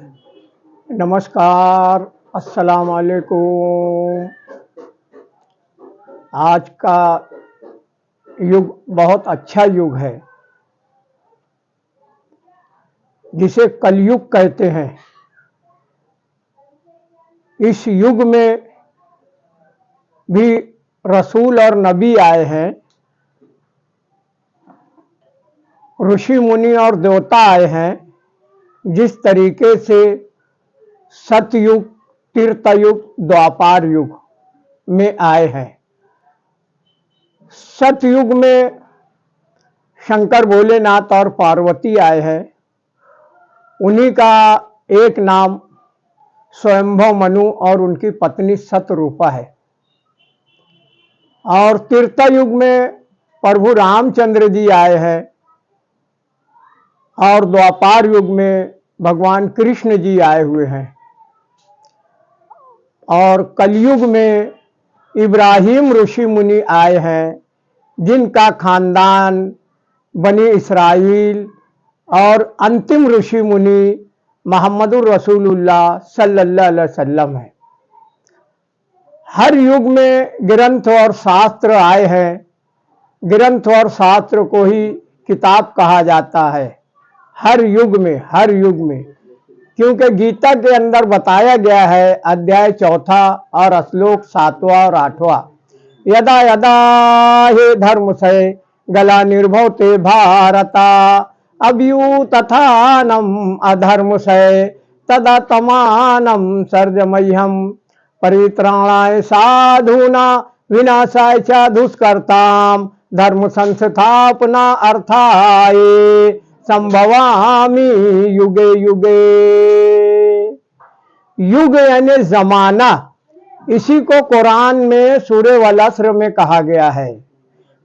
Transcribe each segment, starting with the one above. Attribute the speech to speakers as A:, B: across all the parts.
A: नमस्कार, अस्सलाम वालेकुम। आज का युग बहुत अच्छा युग है, जिसे कलयुग कहते हैं। इस युग में भी रसूल और नबी आए हैं, ऋषि मुनि और देवता आए हैं। जिस तरीके से सतयुग, त्रेतायुग, द्वापार युग में आए हैं। सतयुग में शंकर भोलेनाथ और पार्वती आए हैं। उन्हीं का एक नाम स्वयंभव मनु और उनकी पत्नी सतरूपा है। और त्रेतायुग में प्रभु रामचंद्र जी आए हैं और द्वापार युग में भगवान कृष्ण जी आए हुए हैं। और कलयुग में इब्राहिम ऋषि मुनि आए हैं, जिनका खानदान बनी इसराइल और अंतिम ऋषि मुनि मोहम्मदुर रसूलुल्लाह सल्लल्लाहु अलैहि वसल्लम है। हर युग में ग्रंथ और शास्त्र आए हैं। ग्रंथ और शास्त्र को ही किताब कहा जाता है। हर युग में क्योंकि गीता के अंदर बताया गया है, अध्याय 4 और श्लोक 7वां और 8वां, यदा यदा हे धर्म से गला निर्भव ते भारता अभ्यू तथानम अधर्म से तदा तमानम सर्जमह्यम परित्राणाय साधूना विनाशाय च दुष्कर्ताम धर्म संस्थापना अर्थाय संभवामि युगे युगे। युग यानी जमाना, इसी को कुरान में सूरह वल-अस्र में कहा गया है।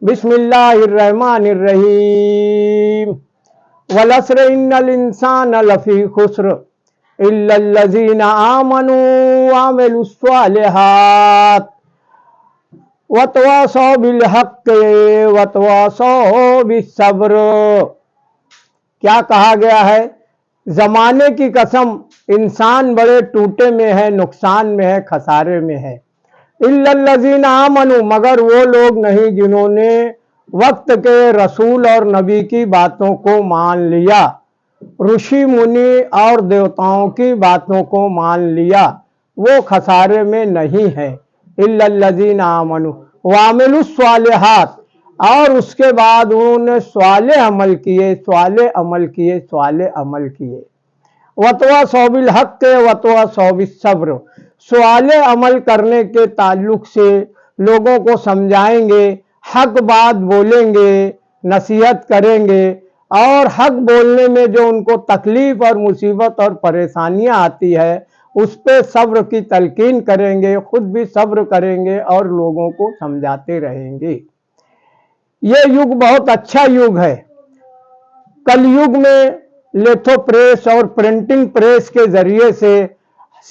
A: बिस्मिल्लाहिर्रहमानिर्रहीम। वल-अस्र इन्नल इंसान लफी खुस्र इल्लल्लज़ीना आमनू व अमिलुस सालिहात वतवासौ बिल हक़्क़ि वतवासौ बिस सब्र। क्या कहा गया है? जमाने की कसम, इंसान बड़े टूटे में है, नुकसान में है, खसारे में है। इल्लल्लज़ीना आमनू, मगर वो लोग नहीं जिन्होंने वक्त के रसूल और नबी की बातों को मान लिया, ऋषि मुनि और देवताओं की बातों को मान लिया, वो खसारे में नहीं है। इल्लल्लज़ीना आमनू व अमिलुस सालिहात, और उसके बाद उन्होंने स्वाले अमल किए, वतवासौ बिल हक़्क़ि वतवासौ बिस सब्र। स्वाले अमल करने के ताल्लुक से लोगों को समझाएंगे, हक बात बोलेंगे, नसीहत करेंगे, और हक बोलने में जो उनको तकलीफ और मुसीबत और परेशानियां आती है, उस पे सब्र की तलकीन करेंगे, खुद भी सब्र करेंगे और लोगों को समझाते रहेंगे। ये युग बहुत अच्छा युग है। कलयुग में लेथो प्रेस और प्रिंटिंग प्रेस के जरिए से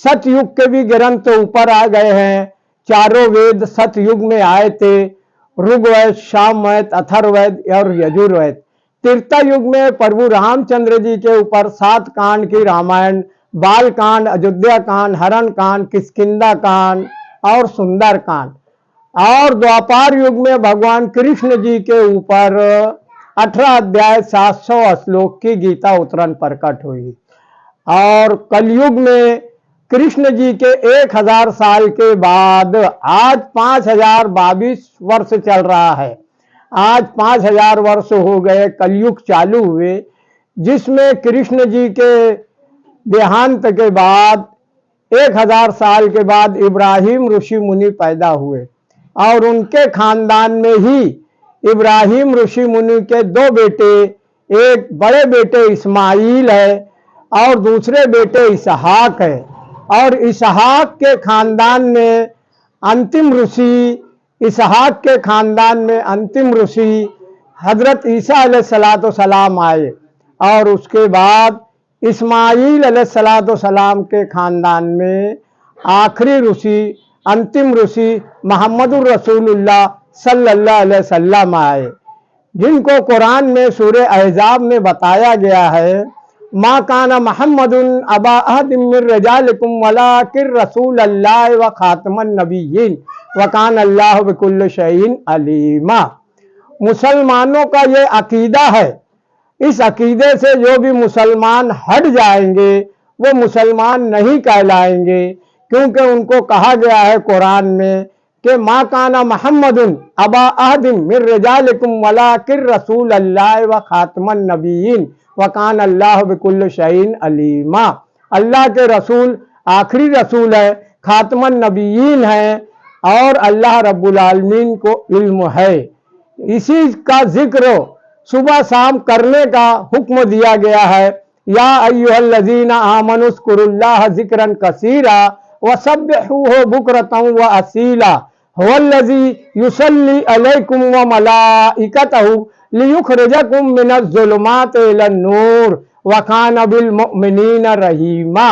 A: सतयुग के भी ग्रंथ ऊपर आ गए हैं। चारों वेद सतयुग में आए थे, ऋग्वेद, सामवेद, अथर्ववेद और यजुर्वेद। त्रेता युग में प्रभु रामचंद्र जी के ऊपर 7 कांड की रामायण, बाल कांड, अयोध्या कांड, हरण कांड, किष्किंधा कांड और सुंदर कांड। और द्वापार युग में भगवान कृष्ण जी के ऊपर 18 अध्याय 700 श्लोक की गीता उतरन प्रकट हुई। और कलयुग में कृष्ण जी के 1000 साल के बाद आज 5022 वर्ष चल रहा है। आज 5000 वर्ष हो गए कलयुग चालू हुए, जिसमें कृष्ण जी के देहांत के बाद 1000 साल के बाद इब्राहिम ऋषि मुनि पैदा हुए। और उनके खानदान में ही इब्राहिम ऋषि मुनि के 2 बेटे, एक बड़े बेटे इस्माइल है और दूसरे बेटे इसहाक है। और इसहाक के खानदान में अंतिम ऋषि, इसहाक के खानदान में अंतिम ऋषि हजरत ईसा अलैहिस्सलाम आए। और उसके बाद इस्माइल अलैहिस्सलाम के खानदान में आखिरी ऋषि, अंतिम ऋषि मोहम्मदुर रसूलुल्लाह सल्लल्लाहु अलैहि वसल्लम आए, जिनको कुरान में सूरह अहज़ाब में बताया गया है, मा काना मुहम्मदुन अबा अहदिम मिन रिजालिकुम वलाकिन रसूल अल्लाह व खातमन नबिय्यीन व कान अल्लाहु बिकुल्लि शैइन अलीमा। मुसलमानों का ये अकीदा है। इस अकीदे से जो भी मुसलमान हट जाएंगे वो मुसलमान नहीं कहलाएंगे, क्योंकि उनको कहा गया है कुरान में कि मा काना मुहम्मदुन अबा अहदिम मिन रिजालिकुम वलाकिन रसूल अल्लाह व खातमन नबिय्यीन व कान अल्लाह बिकुल्लि शैइन अलीमा। अल्लाह के रसूल आखिरी रसूल है, खातमन नबिय्यीन है और अल्लाह रब्बुल आलमीन को इल्म है। इसी का जिक्र सुबह शाम करने का हुक्म दिया गया है। या अय्युहल्लज़ीना आमनुज़्कुरुल्लाह ज़िक्रन कसीरा वसब्बिहूहु बुक्रतन व असीला हुवल्लज़ी युसल्ली अलैकुम व मलाइकतहु लियुखरिजकुम मिनज़्ज़ुलुमाति इलन-नूर व काना बिल मुमिनीना रहीमा।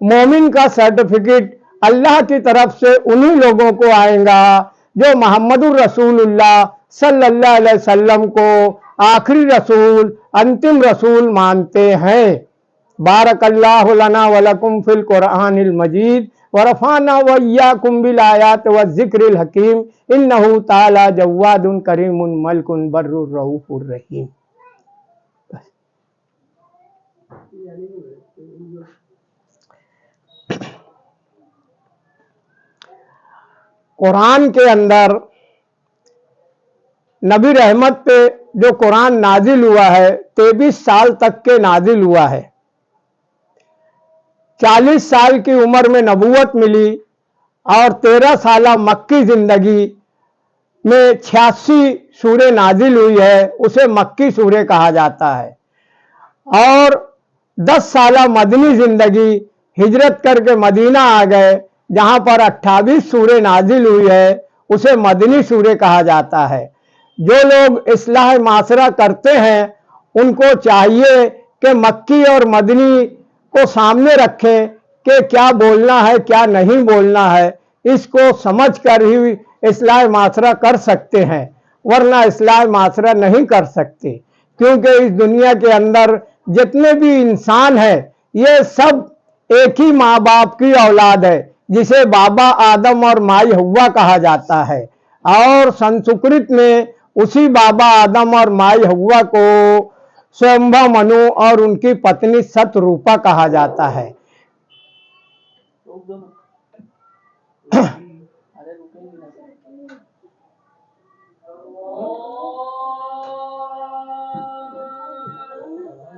A: मोमिन का सर्टिफिकेट अल्लाह की तरफ से उन्हीं लोगों को आएगा जो मोहम्मदुर रसूलुल्लाह सल्लल्लाहु अलैहि वसल्लम को आखिरी रसूल, अंतिम रसूल मानते हैं। बारकल्लाहु लना व लकुम फिल कुरआनिल मजीद व रफ़अना व इय्याकुम बिल आयाति व ज़िक्रिल हकीम इन्नहु तआला जव्वादुन करीमुन मलिकुन बर्रुर रऊफुर रहीम। कुरान के अंदर नबी रहमत पे जो कुरान नाजिल हुआ है 23 साल तक के नाजिल हुआ है। 40 साल की उम्र में नबूवत मिली और 13 साल मक्की जिंदगी में 86 सूरे नाजिल हुई है, उसे मक्की सूरे कहा जाता है। और 10 साल मदनी जिंदगी हिजरत करके मदीना आ गए, जहां पर 28 सूरे नाजिल हुई है, उसे मदनी सूरे कहा जाता है। जो लोग इस्लाह मासरा करते हैं उनको चाहिए कि मक्की और मदनी को सामने रखें कि क्या बोलना है क्या नहीं बोलना है, इसको समझकर ही इस्लाह मासरा कर सकते हैं, वरना इस्लाह मासरा नहीं कर सकते। क्योंकि इस दुनिया के अंदर जितने भी इंसान हैं ये सब एक ही माँ बाप की औलाद है, जिसे बाबा आदम और माई हव्वा कहा जाता है। और संस्कृत में उसी बाबा आदम और माई हव्वा को स्वयंभा मनु और उनकी पत्नी सतरूपा कहा जाता है।